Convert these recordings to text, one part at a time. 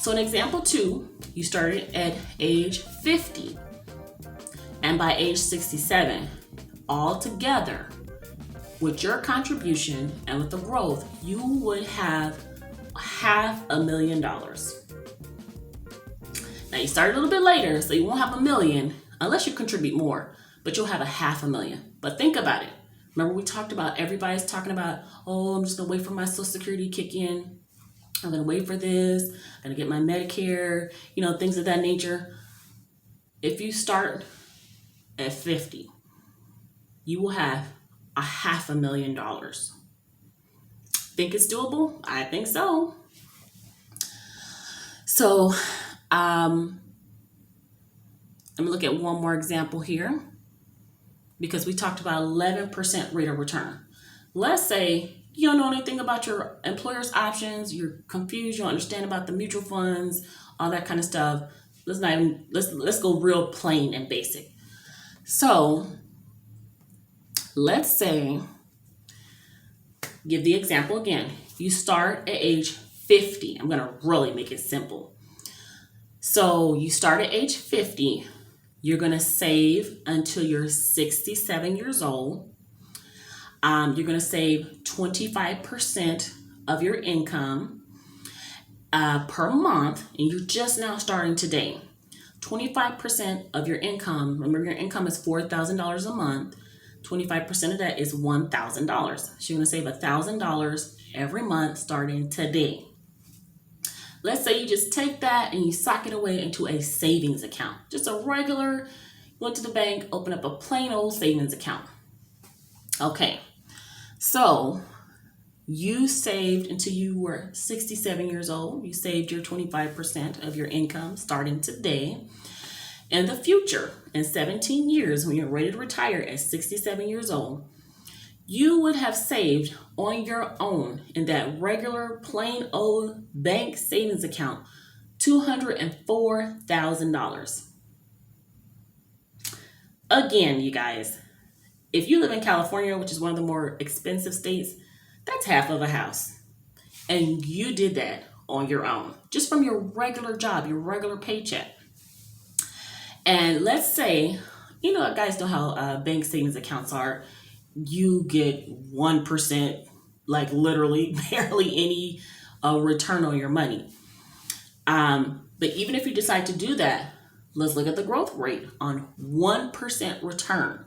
So in example 2, you started at age 50, and by age 67, all together, with your contribution and with the growth, you would have $500,000. Now you started a little bit later, so you won't have $1 million unless you contribute more, but you'll have $500,000. But think about it. Remember we talked about, everybody's talking about, oh, I'm just gonna wait for my Social Security to kick in. I'm gonna wait for this. I'm gonna get my Medicare, things of that nature. If you start at 50, you will have $500,000. Think it's doable? I think so. So, I'm gonna look at one more example here, because we talked about 11% rate of return. Let's say you don't know anything about your employer's options, you're confused, you don't understand about the mutual funds, all that kind of stuff. Let's go real plain and basic. So let's say, give the example again. You start at age 50. I'm gonna really make it simple. So you start at age 50, you're gonna save until you're 67 years old. You're gonna save 25% of your income per month, and you're just now starting today. 25% of your income, remember your income is $4,000 a month, 25% of that is $1,000. So you're gonna save $1,000 every month starting today. Let's say you just take that and you sock it away into a savings account. Just a regular, go to the bank, open up a plain old savings account. Okay, so you saved until you were 67 years old. You saved your 25% of your income starting today. In the future, in 17 years, when you're ready to retire at 67 years old, you would have saved on your own in that regular plain old bank savings account $204,000. Again, you guys, if you live in California, which is one of the more expensive states, that's half of a house. And you did that on your own, just from your regular job, your regular paycheck. And let's say, guys know how bank savings accounts are. You get 1%, like literally barely any return on your money. But even if you decide to do that, let's look at the growth rate on 1% return.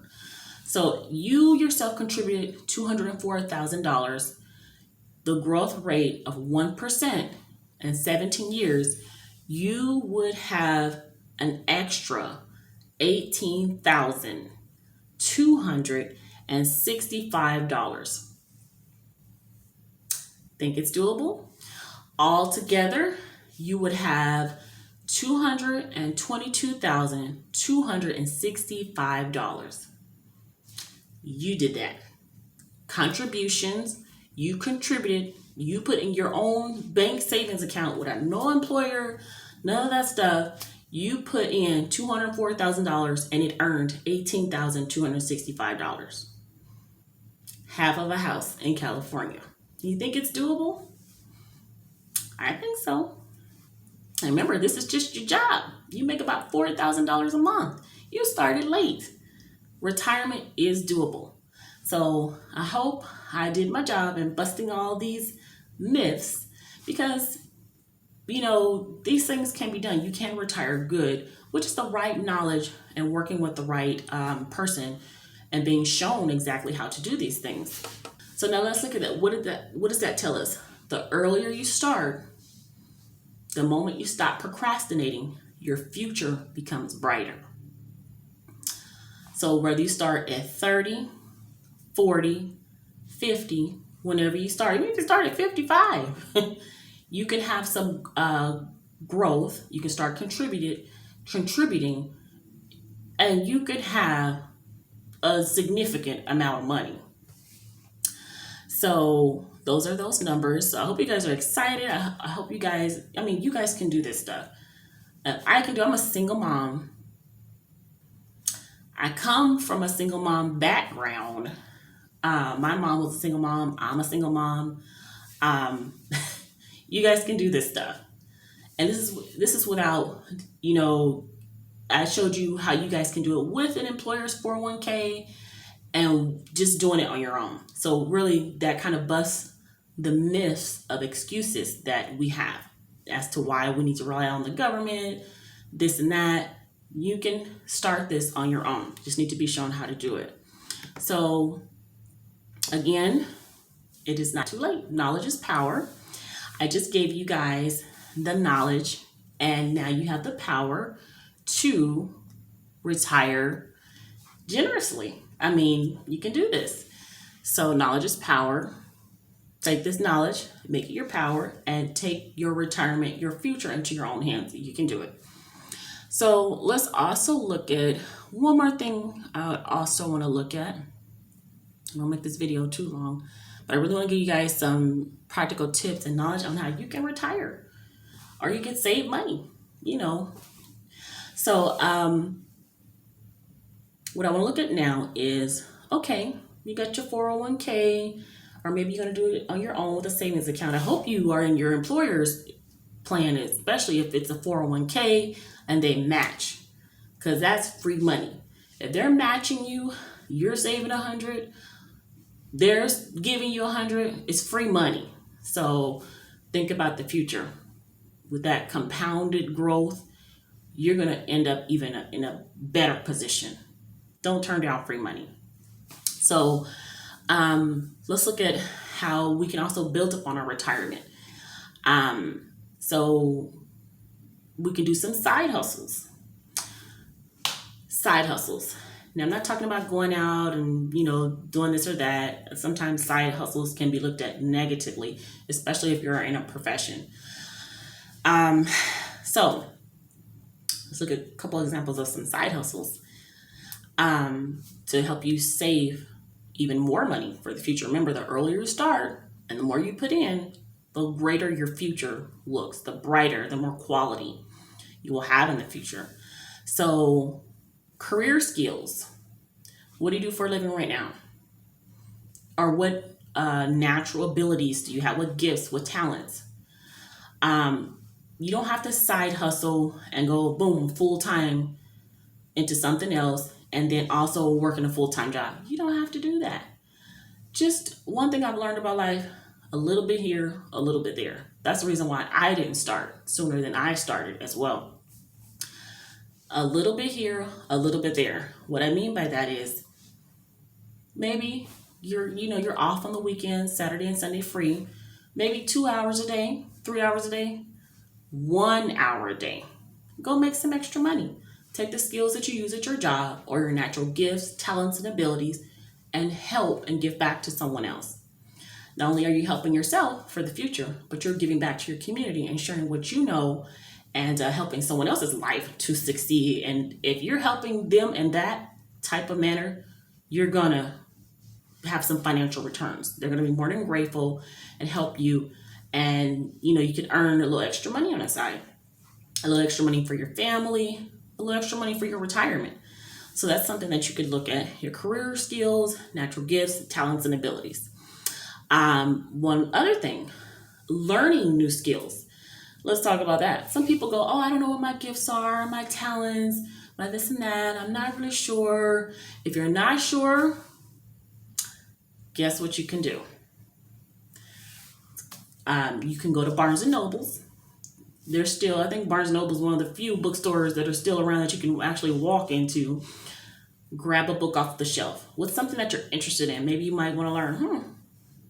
So you yourself contributed $204,000. The growth rate of 1% in 17 years, you would have an extra $18,265. Think it's doable? Altogether, you would have $222,265. You did that. Contributions, you contributed, you put in your own bank savings account without no employer, none of that stuff. You put in $204,000 and it earned $18,265. Half of a house in California. You think it's doable? I think so. And remember, this is just your job. You make about $40,000 a month. You started late. Retirement is doable. So I hope I did my job in busting all these myths, because these things can be done. You can retire good with just the right knowledge and working with the right person and being shown exactly how to do these things. So now let's look at that. What does that tell us? The earlier you start, the moment you stop procrastinating, your future becomes brighter. So whether you start at 30, 40, 50, whenever you start, even if you start at 55, you can have some growth. You can start contributing, and you could have a significant amount of money. So those are those numbers. So I hope you guys are excited. I hope you guys, you guys can do this stuff. I can do, I'm a single mom. I come from a single mom background. My mom was a single mom. I'm a single mom. Um, you guys can do this stuff. And this is without, I showed you how you guys can do it with an employer's 401k and just doing it on your own. So really that kind of busts the myths of excuses that we have as to why we need to rely on the government, this and that. You can start this on your own. Just need to be shown how to do it. So again, it is not too late. Knowledge is power. I just gave you guys the knowledge, and now you have the power to retire generously. You can do this. So knowledge is power. Take this knowledge, make it your power, and take your retirement, your future into your own hands. You can do it. So let's also look at one more thing I also want to look at. I won't make this video too long, but I really want to give you guys some practical tips and knowledge on how you can retire or you can save money, So what I want to look at now is, okay, you got your 401k, or maybe you're going to do it on your own with a savings account. I hope you are in your employer's plan, especially if it's a 401k and they match, because that's free money. If they're matching you, you're saving 100, they're giving you 100, it's free money. So think about the future. With that compounded growth, you're going to end up even in a better position. Don't turn down free money. So let's look at how we can also build upon our retirement. So we can do some side hustles. Now, I'm not talking about going out and, doing this or that. Sometimes side hustles can be looked at negatively, especially if you're in a profession. So let's look at a couple examples of some side hustles to help you save even more money for the future. Remember, the earlier you start and the more you put in, the greater your future looks, the brighter, the more quality you will have in the future. So career skills. What do you do for a living right now? Or what natural abilities do you have? What gifts, what talents? You don't have to side hustle and go boom, full time into something else and then also work in a full-time job. You don't have to do that. Just one thing I've learned about life, a little bit here, a little bit there. That's the reason why I didn't start sooner than I started as well. A little bit here, a little bit there. What I mean by that is maybe you're off on the weekends, Saturday and Sunday free, maybe 2 hours a day, 3 hours a day, 1 hour a day. Go make some extra money. Take the skills that you use at your job or your natural gifts, talents, and abilities and help and give back to someone else. Not only are you helping yourself for the future, but you're giving back to your community and sharing what you know and helping someone else's life to succeed. And if you're helping them in that type of manner, you're going to have some financial returns. They're going to be more than grateful and help you. And, you can earn a little extra money on the side, a little extra money for your family, a little extra money for your retirement. So that's something that you could look at, your career skills, natural gifts, talents, and abilities. One other thing, learning new skills. Let's talk about that. Some people go, oh, I don't know what my gifts are, my talents, my this and that. I'm not really sure. If you're not sure, guess what you can do? You can go to Barnes and Nobles. There's still, I think Barnes & Noble is one of the few bookstores that are still around that you can actually walk into, grab a book off the shelf. What's something that you're interested in? Maybe you might want to learn,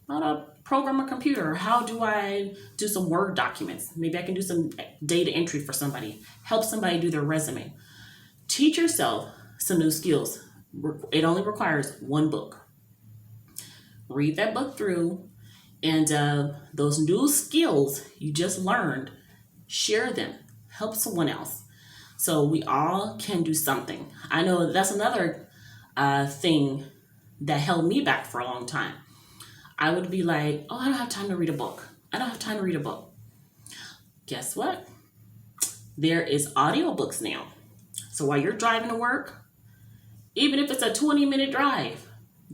how to program a computer. How do I do some Word documents? Maybe I can do some data entry for somebody. Help somebody do their resume. Teach yourself some new skills. It only requires one book. Read that book through, and those new skills you just learned, share them, help someone else. So we all can do something. I know that's another thing that held me back for a long time. I would be like, oh, I don't have time to read a book. I don't have time to read a book. Guess what? There is audiobooks now. So while you're driving to work, even if it's a 20-minute drive,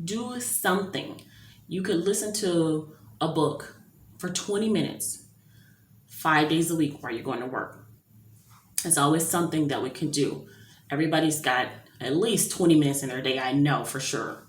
do something. You could listen to a book for 20 minutes, 5 days a week while you're going to work. It's always something that we can do. Everybody's got at least 20 minutes in their day, I know for sure.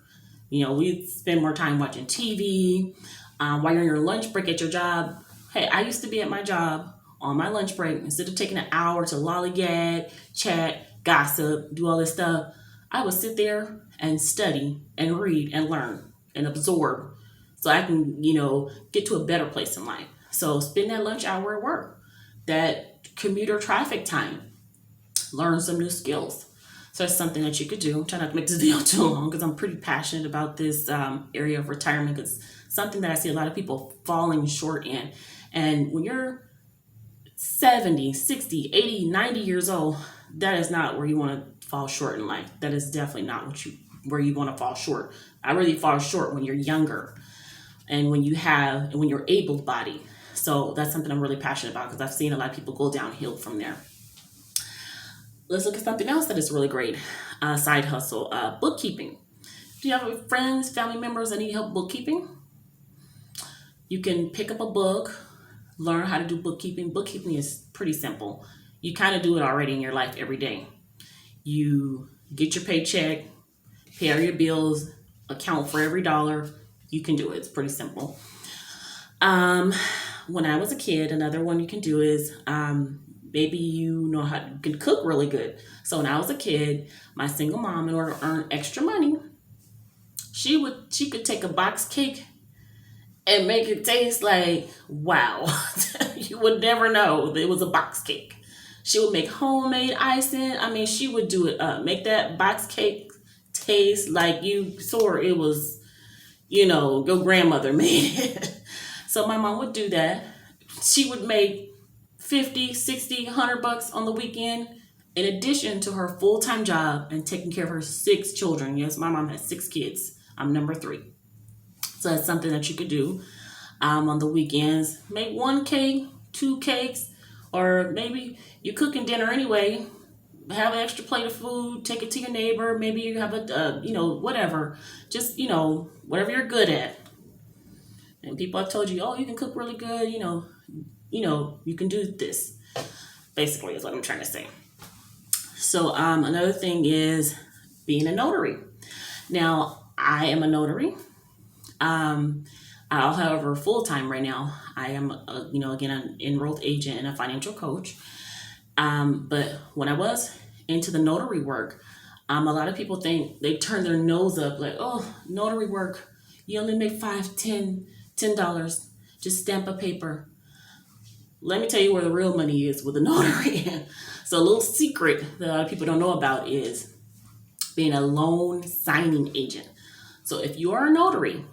You know, we spend more time watching TV, while you're on your lunch break at your job. Hey, I used to be at my job on my lunch break. Instead of taking an hour to lollygag, chat, gossip, do all this stuff, I would sit there and study and read and learn and absorb so I can, get to a better place in life. So spend that lunch hour at work, that commuter traffic time, learn some new skills. So that's something that you could do. I'm trying not to make this video too long because I'm pretty passionate about this area of retirement, because something that I see a lot of people falling short in. And when you're 70, 60, 80, 90 years old, that is not where you want to fall short in life. That is definitely not where you want to fall short. I really fall short when you're younger and when you're able-bodied. So that's something I'm really passionate about, because I've seen a lot of people go downhill from there. Let's look at something else that is really great. Side hustle, bookkeeping. Do you have friends, family members that need help bookkeeping? You can pick up a book, learn how to do bookkeeping. Bookkeeping is pretty simple. You kind of do it already in your life every day. You get your paycheck, pay all your bills, account for every dollar. You can do it. It's pretty simple. When I was a kid, another one you can do is maybe you can cook really good. So when I was a kid, my single mom, in order to earn extra money, she could take a box cake and make it taste like, wow. You would never know it was a box cake. She would make homemade icing. I mean, she would do it make that box cake taste like you saw it was, your grandmother made it. So my mom would do that. She would make 50, 60, $100 on the weekend, in addition to her full-time job and taking care of her 6 children. Yes, my mom has 6 kids. I'm number 3. So that's something that you could do on the weekends. Make 1 cake, 2 cakes, or maybe you're cooking dinner anyway. Have an extra plate of food, take it to your neighbor. Maybe you have whatever. Just, whatever you're good at. And people have told you, oh, you can cook really good, you can do this. Basically is what I'm trying to say. So another thing is being a notary. Now, I am a notary. However, full-time right now, I am, again, an enrolled agent and a financial coach. But when I was into the notary work, a lot of people think, they turn their nose up like, oh, notary work, you only make $10, just stamp a paper. Let me tell you where the real money is with a notary. So a little secret that a lot of people don't know about is being a loan signing agent. So if you are a notary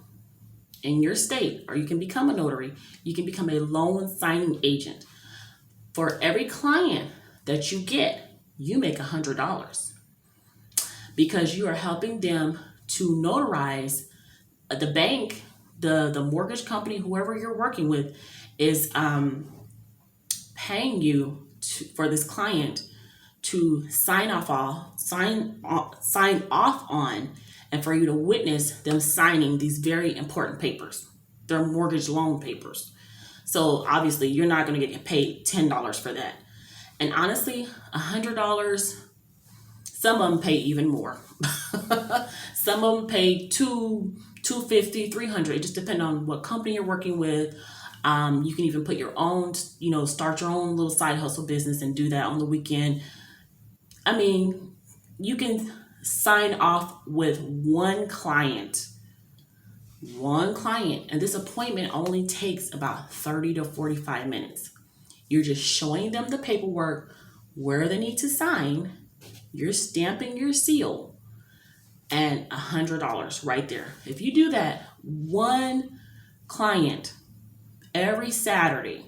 in your state, or you can become a notary, you can become a loan signing agent. For every client that you get, you make $100, because you are helping them to notarize. The bank, the mortgage company, whoever you're working with, is paying you for this client to sign off on, and for you to witness them signing these very important papers, their mortgage loan papers. So obviously you're not going to get paid $10 for that. And honestly, $100, some of them pay even more. Some of them pay $250, $300. It just depends on what company you're working with. You can even put your own, start your own little side hustle business and do that on the weekend. I mean, you can sign off with one client, and this appointment only takes about 30 to 45 minutes. You're just showing them the paperwork, where they need to sign, you're stamping your seal, and $100 right there. If you do that, one client every Saturday,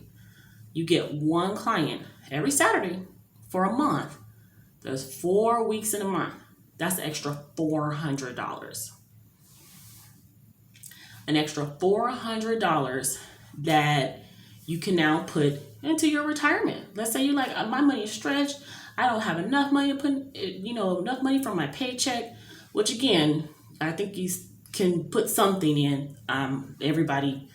you get one client every Saturday for a month. There's 4 weeks in a month. That's an extra $400. an extra $400 that you can now put into your retirement. Let's say you're like, my money is stretched. I don't have enough money to put, enough money from my paycheck, which again, I think you can put something in. Everybody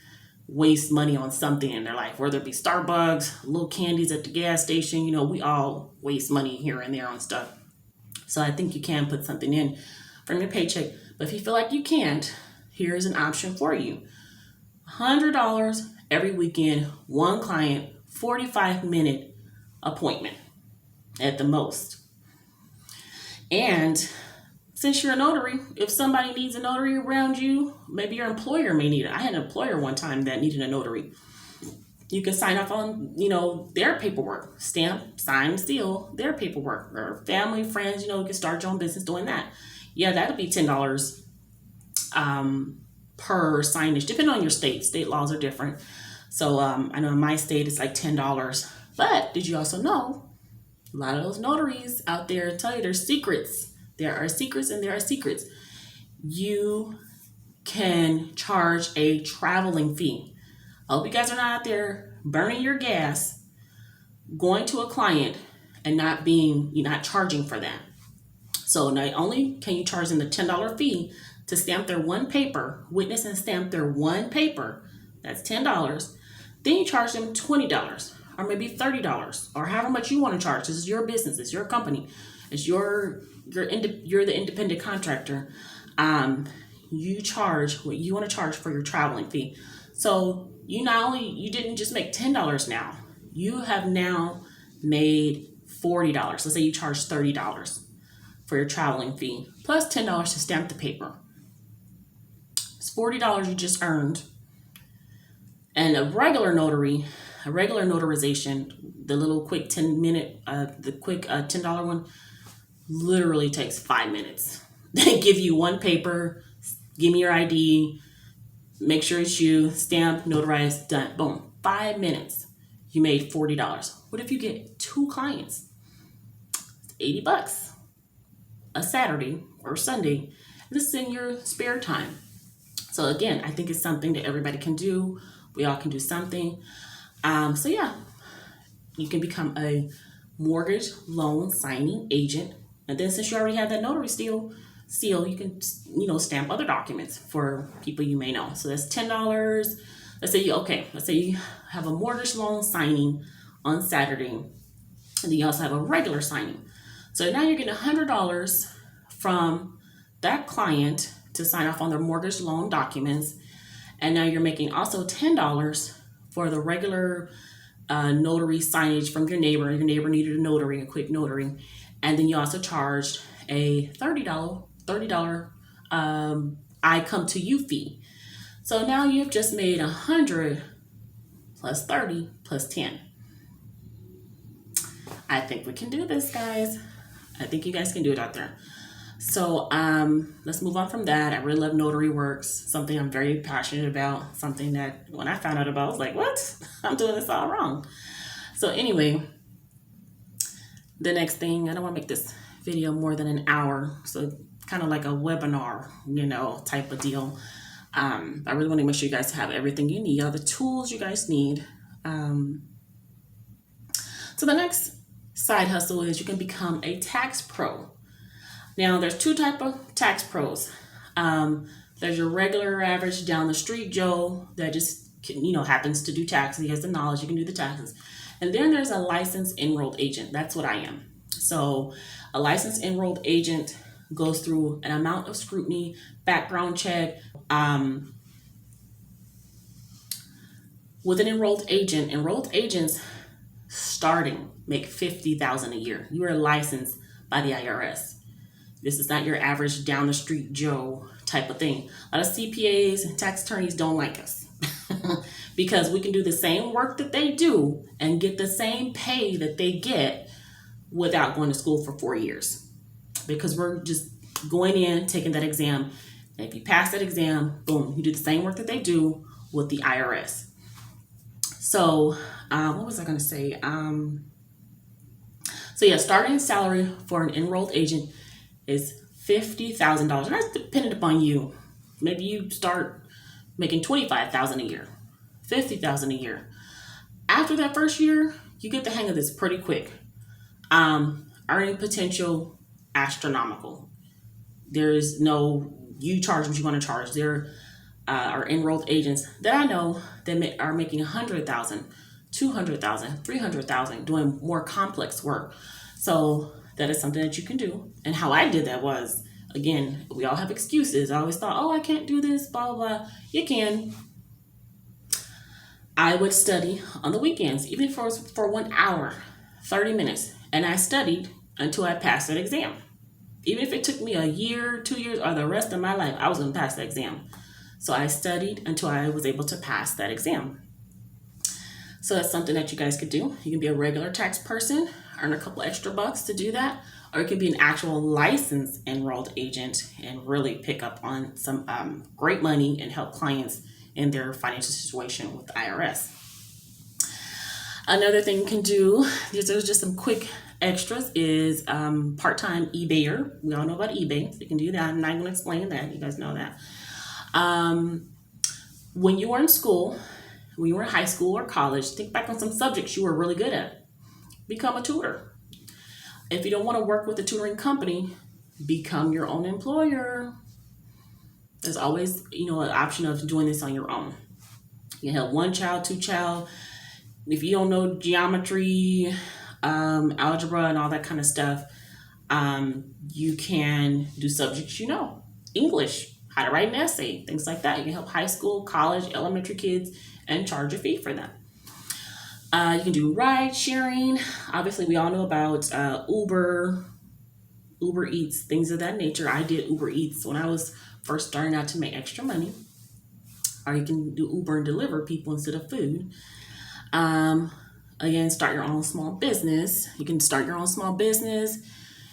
wastes money on something in their life, whether it be Starbucks, little candies at the gas station. We all waste money here and there on stuff. So I think you can put something in from your paycheck. But if you feel like you can't, here's an option for you. $100 every weekend, one client, 45-minute appointment at the most. And since you're a notary, if somebody needs a notary around you, maybe your employer may need it. I had an employer one time that needed a notary. You can sign off on, their paperwork, stamp, sign, seal their paperwork, or family, friends, you can start your own business doing that. Yeah, that'll be $10 per signage, depending on your state. State laws are different. So I know in my state it's like $10. But did you also know a lot of those notaries out there tell you there's secrets. There are secrets and there are secrets. You can charge a traveling fee. I hope you guys are not out there burning your gas, going to a client and not charging for that. So not only can you charge them the $10 fee to stamp their one paper, witness and stamp their one paper, that's $10. Then you charge them $20 or maybe $30 or however much you want to charge. This is your business, it's your company, it's you're the independent contractor. You charge what you want to charge for your traveling fee. So you didn't just make $10 now, you have now made $40. Let's say you charge $30 for your traveling fee, plus $10 to stamp the paper. It's $40 you just earned. And a regular notarization, the little quick 10-minute, the quick $10 one, literally takes 5 minutes. They give you one paper, give me your ID, make sure it's you, stamp, notarize, done. Boom, 5 minutes. You made $40. What if you get 2 clients? It's $80 a Saturday or Sunday. This is in your spare time. So again, I think it's something that everybody can do. We all can do something. So yeah, you can become a mortgage loan signing agent. And then since you already have that notary seal, you can, stamp other documents for people you may know. So that's $10. Let's say you have a mortgage loan signing on Saturday, and then you also have a regular signing. So now you're getting $100 from that client to sign off on their mortgage loan documents. And now you're making also $10 for the regular notary signage from your neighbor. Your neighbor needed a notary, a quick notary. And then you also charged a $30 I come to you fee. So now you've just made 100 plus 30 plus 10. I think we can do this, guys. I think you guys can do it out there. So let's move on from that. I really love notary works, something I'm very passionate about, something that when I found out about, I was like, what? I'm doing this all wrong. So anyway, the next thing, I don't want to make this video more than an hour, so kind of like a webinar, type of deal. I really want to make sure you guys have everything you need, all the tools you guys need. So the next side hustle is you can become a tax pro. Now, there's 2 types of tax pros. There's your regular average down the street Joe that just, happens to do taxes. He has the knowledge, he can do the taxes. And then there's a licensed enrolled agent. That's what I am. So a licensed enrolled agent goes through an amount of scrutiny, background check. With an enrolled agents starting make $50,000 a year. You are licensed by the IRS. This is not your average down the street Joe type of thing. A lot of CPAs and tax attorneys don't like us because we can do the same work that they do and get the same pay that they get without going to school for 4 years, because we're just going in, taking that exam. And if you pass that exam, boom, you do the same work that they do with the IRS. So what was I going to say? So yeah, starting salary for an enrolled agent is $50,000, and that's dependent upon you. Maybe you start making $25,000 a year, $50,000 a year. After that first year, you get the hang of this pretty quick. Earning potential astronomical. There is no, you charge what you're going to charge. There are enrolled agents that I know that are making 100,000, 200,000, 300,000, doing more complex work. So that is something that you can do. And how I did that was, again, we all have excuses. I always thought, oh, I can't do this, blah, blah, blah. You can. I would study on the weekends, even for 1 hour, 30 minutes. And I studied until I passed that exam. Even if it took me a year, 2 years, or the rest of my life, I was going to pass that exam. So I studied until I was able to pass that exam. So that's something that you guys could do. You can be a regular tax person, earn a couple extra bucks to do that, or you could be an actual licensed enrolled agent and really pick up on some great money and help clients in their financial situation with the IRS. Another thing you can do, there's just some quick extras, is part-time eBayer. We all know about eBay, so you can do that. I'm not going to explain that. You guys know that. When you were in school, when you were in high school or college, think back on some subjects you were really good at. Become a tutor. If you don't want to work with a tutoring company, become your own employer. There's always, an option of doing this on your own. You can have 1 child, 2 child. If you don't know geometry, algebra, and all that kind of stuff, you can do subjects English, how to write an essay, things like that. You can help high school, college, elementary kids, and charge a fee for them. You can do ride sharing. Obviously, we all know about Uber Eats, things of that nature. I did Uber Eats when I was first starting out to make extra money. Or you can do Uber and deliver people instead of food. Again, start your own small business. You can start your own small business.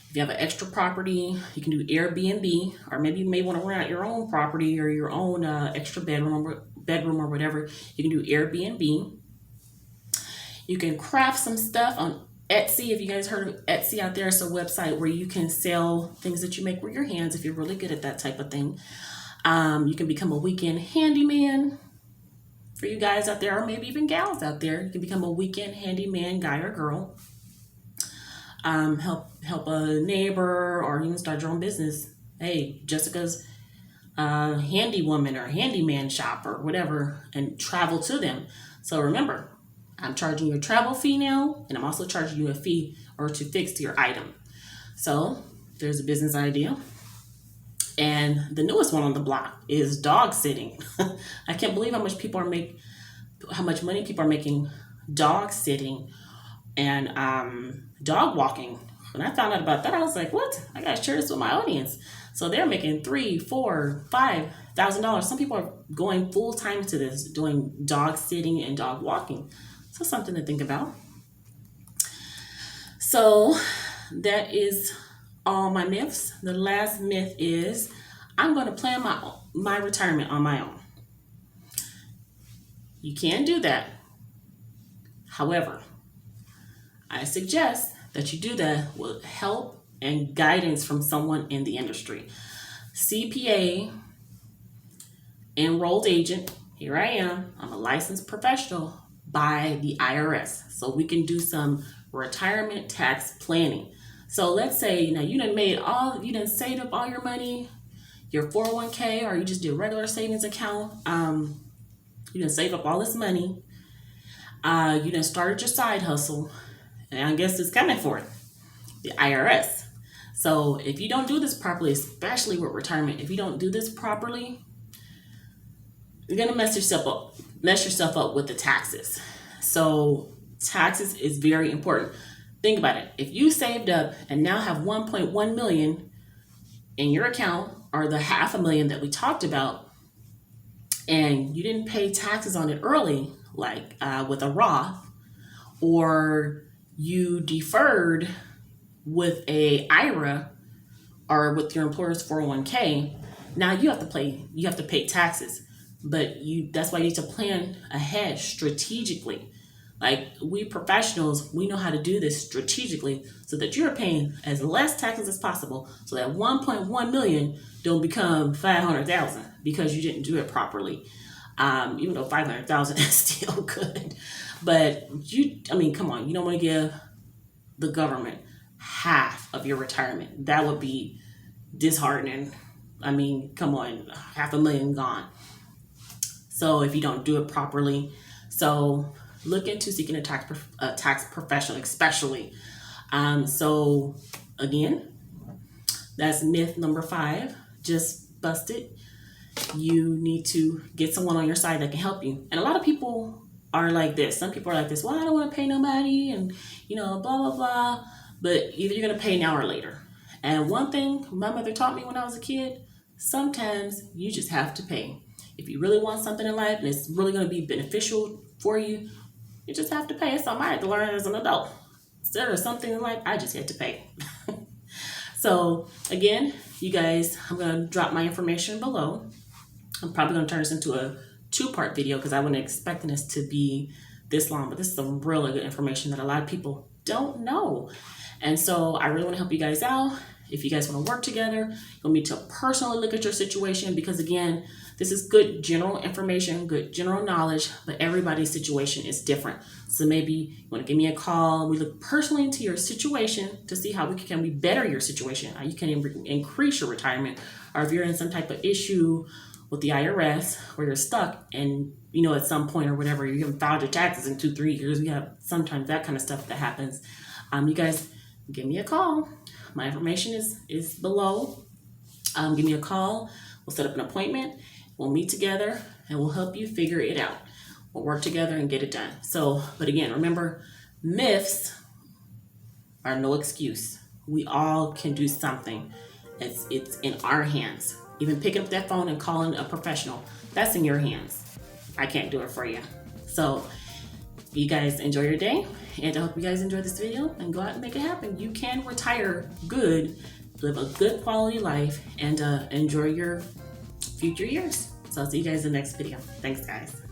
If you have an extra property, you can do Airbnb, or maybe you may want to rent out your own property or your own extra bedroom or whatever. You can do Airbnb. You can craft some stuff on Etsy. If you guys heard of Etsy out there, it's a website where you can sell things that you make with your hands if you're really good at that type of thing. You can become a weekend handyman for you guys out there, or maybe even gals out there. You can become a weekend handyman, guy or girl. Help a neighbor, or even start your own business. Hey, Jessica's handy woman or handyman shop or whatever, and travel to them. So remember, I'm charging you a travel fee now, and I'm also charging you a fee or to fix your item. So there's a business idea. And the newest one on the block is dog sitting. I can't believe how much money people are making dog sitting and dog walking. When I found out about that, I was like, what? I gotta share this with my audience. So they're making $3,000, $4,000, $5,000. Some people are going full time to this, doing dog sitting and dog walking. So something to think about. So that is all my myths. The last myth is I'm going to plan my retirement on my own. You can do that. However, I suggest that you do that with help and guidance from someone in the industry. CPA, enrolled agent, here I am. I'm a licensed professional by the IRS. So we can do some retirement tax planning. So let's say you done saved up all your money, your 401k, or you just did a regular savings account. You done save up all this money. You done started your side hustle, and I guess it's coming for it, the IRS. So if you don't do this properly, especially with retirement, if you don't do this properly, you're gonna mess yourself up with the taxes. So taxes is very important. Think about it. If you saved up and now have 1.1 million in your account, or the $500,000 that we talked about, and you didn't pay taxes on it early, like with a Roth, or you deferred with a IRA or with your employer's 401k, now you have to pay taxes. But that's why you need to plan ahead strategically. Like, we professionals, we know how to do this strategically so that you're paying as less taxes as possible, so that 1.1 million don't become 500,000 because you didn't do it properly. Even though 500,000 is still good. But come on, you don't want to give the government half of your retirement. That would be disheartening. I mean, come on, $500,000 gone. So if you don't do it properly, so look into seeking a tax professional, especially. So again, that's myth number 5. Just busted. You need to get someone on your side that can help you. And a lot of people are like this. Some people are like this. Well, I don't want to pay nobody, and blah blah blah. But either you're gonna pay now or later. And one thing my mother taught me when I was a kid: sometimes you just have to pay. If you really want something in life and it's really gonna be beneficial for you, you just have to pay. It's something I had to learn as an adult. There is something in life I just had to pay. So again, you guys, I'm gonna drop my information below. I'm probably gonna turn this into a 2-part video because I wasn't expecting this to be this long, but this is some really good information that a lot of people don't know. And so I really want to help you guys out. If you guys want to work together, you'll need to personally look at your situation, because again, this is good general information, good general knowledge, but everybody's situation is different. So maybe you want to give me a call. We look personally into your situation to see how we better your situation. How you can increase your retirement, or if you're in some type of issue with the IRS where you're stuck and at some point or whatever, you haven't filed your taxes in 2-3 years. We have sometimes that kind of stuff that happens. You guys give me a call. My information is below. Give me a call. We'll set up an appointment. We'll meet together and we'll help you figure it out. We'll work together and get it done. So, but again, remember, myths are no excuse. We all can do something. It's in our hands. Even picking up that phone and calling a professional, that's in your hands. I can't do it for you. So you guys enjoy your day, and I hope you guys enjoy this video and go out and make it happen. You can retire good, live a good quality life, and enjoy your future years. So I'll see you guys in the next video. Thanks, guys.